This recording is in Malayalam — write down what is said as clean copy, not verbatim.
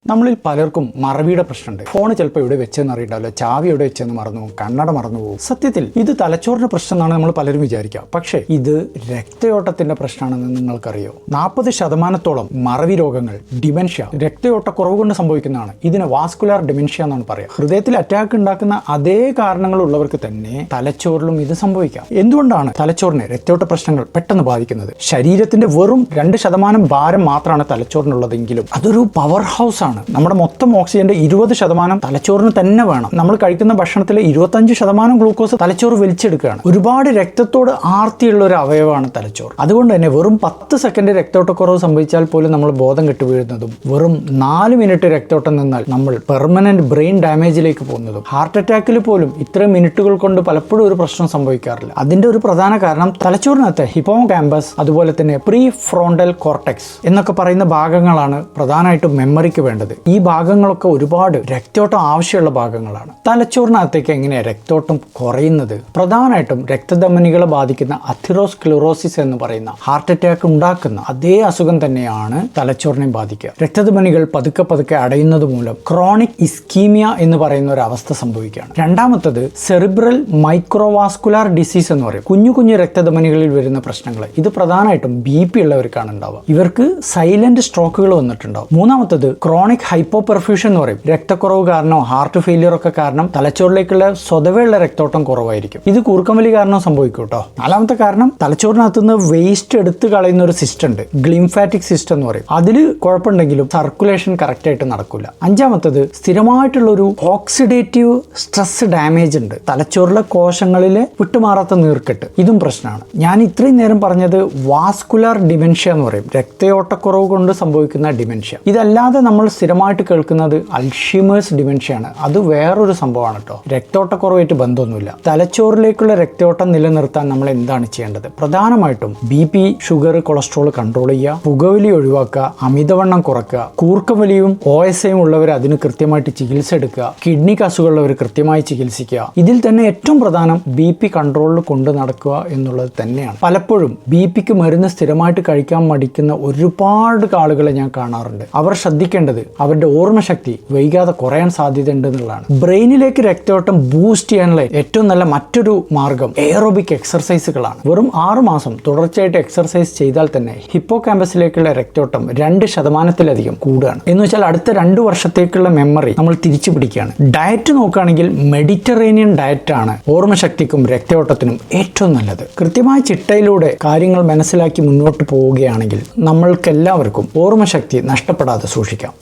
നമ്മളിൽ പലർക്കും മറവിയുടെ പ്രശ്നമുണ്ട്. ഫോൺ ചിലപ്പോൾ എവിടെ വെച്ചെന്ന് അറിയണ്ടാവില്ല, ചാവി എവിടെ വെച്ചെന്ന് മറന്നു പോകും, കണ്ണട മറന്നു പോകും. സത്യത്തിൽ ഇത് തലച്ചോറിന്റെ പ്രശ്നം എന്നാണ് നമ്മൾ പലരും വിചാരിക്കുക. പക്ഷേ ഇത് രക്തയോട്ടത്തിന്റെ പ്രശ്നമാണെന്ന് നിങ്ങൾക്കറിയോ? 40% മറവി രോഗങ്ങൾ, ഡിമെൻഷ്യ, രക്തയോട്ടക്കുറവ് കൊണ്ട് സംഭവിക്കുന്നതാണ്. ഇതിന് വാസ്കുലാർ ഡിമെൻഷ്യ എന്നാണ് പറയുക. ഹൃദയത്തിൽ അറ്റാക്ക് ഉണ്ടാക്കുന്ന അതേ കാരണങ്ങളുള്ളവർക്ക് തന്നെ തലച്ചോറിലും ഇത് സംഭവിക്കാം. എന്തുകൊണ്ടാണ് തലച്ചോറിനെ രക്തയോട്ട പ്രശ്നങ്ങൾ പെട്ടെന്ന് ബാധിക്കുന്നത്? ശരീരത്തിന്റെ വെറും 2% ഭാരം മാത്രമാണ് തലച്ചോറിനുള്ളതെങ്കിലും അതൊരു പവർ ഹൗസ് ആണ്. നമ്മുടെ മൊത്തം ഓക്സിജന്റെ 20% തലച്ചോറിന് തന്നെ വേണം. നമ്മൾ കഴിക്കുന്ന ഭക്ഷണത്തിലെ 25% ഗ്ലൂക്കോസ് തലച്ചോറ് വലിച്ചെടുക്കുകയാണ്. ഒരുപാട് രക്തത്തോട് ആർത്തിയുള്ള ഒരു അവയവമാണ് തലച്ചോറ്. അതുകൊണ്ട് തന്നെ വെറും 10 സെക്കൻഡ് രക്തോട്ടക്കുറവ് സംഭവിച്ചാൽ പോലും നമ്മൾ ബോധം കെട്ടുവീഴുന്നതും, വെറും 4 മിനിറ്റ് രക്തോട്ടം നിന്നാൽ നമ്മൾ പെർമനന്റ് ബ്രെയിൻ ഡാമേജിലേക്ക് പോകുന്നതും, ഹാർട്ട് അറ്റാക്കിൽ പോലും ഇത്രയും മിനിറ്റുകൾ കൊണ്ട് പലപ്പോഴും ഒരു പ്രശ്നം സംഭവിക്കാറില്ല. അതിന്റെ ഒരു പ്രധാന കാരണം തലച്ചോറിനകത്ത് ഹിപ്പോകാമ്പസ്, അതുപോലെ തന്നെ പ്രീ ഫ്രോണ്ടൽ കോർട്ടെക്സ് എന്നൊക്കെ പറയുന്ന ഭാഗങ്ങളാണ് പ്രധാനമായിട്ടും മെമ്മറിക്ക് വേണ്ടത്. ഈ ഭാഗങ്ങളൊക്കെ ഒരുപാട് രക്തോട്ടം ആവശ്യമുള്ള ഭാഗങ്ങളാണ്. തലച്ചോറിനകത്തേക്ക് എങ്ങനെയാണ് രക്തോട്ടം കുറയുന്നത്? പ്രധാനമായിട്ടും രക്തധമനികളെ ബാധിക്കുന്ന അഥെറോസ്ക്ലെറോസിസ് എന്ന് പറയുന്ന ഹാർട്ട് അറ്റാക്ക് ഉണ്ടാക്കുന്ന അതേ അസുഖം തന്നെയാണ് തലച്ചോറിനെ ബാധിക്കുക. രക്തധമനികൾ പതുക്കെ പതുക്കെ അടയുന്നത് മൂലം ക്രോണിക് ഇസ്കീമിയ എന്ന് പറയുന്ന ഒരു അവസ്ഥ സംഭവിക്കുകയാണ്. രണ്ടാമത്തത് സെറിബ്രൽ മൈക്രോവാസ്കുലാർ ഡിസീസ് എന്ന് പറയും. കുഞ്ഞു കുഞ്ഞു രക്തധമനികളിൽ വരുന്ന പ്രശ്നങ്ങൾ. ഇത് പ്രധാനമായിട്ടും BP ഉള്ളവർക്കാണ് ഉണ്ടാവുക. ഇവർക്ക് സൈലന്റ് സ്ട്രോക്കുകൾ വന്നിട്ടുണ്ടാവും. മൂന്നാമത്തത് ക്രോണിക് ഹൈപ്പോപെർഫ്യൂഷൻ എന്ന് പറയും. രക്തക്കുറവ് കാരണം, ഹാർട്ട് ഫെയിലിയർ ഒക്കെ കാരണം തലച്ചോറിലേക്കുള്ള സ്വതവേയുള്ള രക്തോട്ടം കുറവായിരിക്കും. ഇത് കൂർക്കംവലി കാരണം സംഭവിക്കും കേട്ടോ. നാലാമത്തെ കാരണം തലച്ചോറിനകത്ത് നിന്ന് വേസ്റ്റ് എടുത്ത് കളയുന്ന ഒരു സിസ്റ്റം ഉണ്ട്, ഗ്ലിംഫാറ്റിക് സിസ്റ്റം എന്ന് പറയും. അതിൽ കുഴപ്പമുണ്ടെങ്കിലും സർക്കുലേഷൻ കറക്റ്റ് ആയിട്ട് നടക്കില്ല. അഞ്ചാമത്തത് സ്ഥിരമായിട്ടുള്ള ഒരു ഓക്സിഡേറ്റീവ് സ്ട്രെസ് ഡാമേജ് ഉണ്ട്. തലച്ചോറിലെ കോശങ്ങളിലെ വിട്ടുമാറാത്ത നീർക്കെട്ട്, ഇതും പ്രശ്നമാണ്. ഞാൻ ഇത്രയും നേരം പറഞ്ഞത് വാസ്കുലാർ ഡിമെൻഷ്യ എന്ന് പറയും, രക്തയോട്ടക്കുറവ് കൊണ്ട് സംഭവിക്കുന്ന ഡിമെൻഷ്യ. ഇതല്ലാതെ നമ്മൾ സ്ഥിരമായിട്ട് കേൾക്കുന്നത് അൽഷീമേഴ്സ് ഡിമെൻഷ്യ ആണ്. അത് വേറൊരു സംഭവമാണ് കേട്ടോ. രക്തോട്ടക്കുറവായിട്ട് ബന്ധമൊന്നുമില്ല. തലച്ചോറിലേക്കുള്ള രക്തയോട്ടം നിലനിർത്താൻ നമ്മൾ എന്താണ് ചെയ്യേണ്ടത്? പ്രധാനമായിട്ടും BP, ഷുഗർ, കൊളസ്ട്രോൾ കൺട്രോൾ ചെയ്യുക, പുകവലി ഒഴിവാക്കുക, അമിതവണ്ണം കുറയ്ക്കുക, കൂർക്കവലിയും OSAയും ഉള്ളവർ അതിന് കൃത്യമായിട്ട് ചികിത്സ എടുക്കുക, കിഡ്നിക്ക് അസുഖമുള്ളവർ കൃത്യമായി ചികിത്സിക്കുക. ഇതിൽ തന്നെ ഏറ്റവും പ്രധാനം BP കൺട്രോളിൽ കൊണ്ട് നടക്കുക എന്നുള്ളത് തന്നെയാണ്. പലപ്പോഴും BPക്ക് മരുന്ന് സ്ഥിരമായിട്ട് കഴിക്കാൻ മടിക്കുന്ന ഒരുപാട് ആളുകളെ ഞാൻ കാണാറുണ്ട്. അവർ ശ്രദ്ധിക്കേണ്ടത് അവരുടെ ഓർമ്മശക്തി വൈകാതെ കുറയാൻ സാധ്യത ഉണ്ട് എന്നുള്ളതാണ്. ബ്രെയിനിലേക്ക് രക്തയോട്ടം ബൂസ്റ്റ് ചെയ്യാനുള്ള ഏറ്റവും നല്ല മറ്റൊരു മാർഗം എയറോബിക് എക്സർസൈസുകളാണ്. വെറും 6 മാസം തുടർച്ചയായിട്ട് എക്സർസൈസ് ചെയ്താൽ തന്നെ ഹിപ്പോകാമ്പസിലേക്കുള്ള രക്തയോട്ടം 2% കൂടുകയാണ്. എന്ന് വെച്ചാൽ അടുത്ത 2 വർഷത്തേക്കുള്ള മെമ്മറി നമ്മൾ തിരിച്ചു പിടിക്കുകയാണ്. ഡയറ്റ് നോക്കുകയാണെങ്കിൽ മെഡിറ്ററേനിയൻ ഡയറ്റ് ആണ് ഓർമ്മശക്തിക്കും രക്തയോട്ടത്തിനും ഏറ്റവും നല്ലത്. കൃത്യമായ ചിട്ടയിലൂടെ കാര്യങ്ങൾ മനസ്സിലാക്കി മുന്നോട്ട് പോവുകയാണെങ്കിൽ നമ്മൾക്കെല്ലാവർക്കും ഓർമ്മശക്തി നഷ്ടപ്പെടാതെ സൂക്ഷിക്കാം.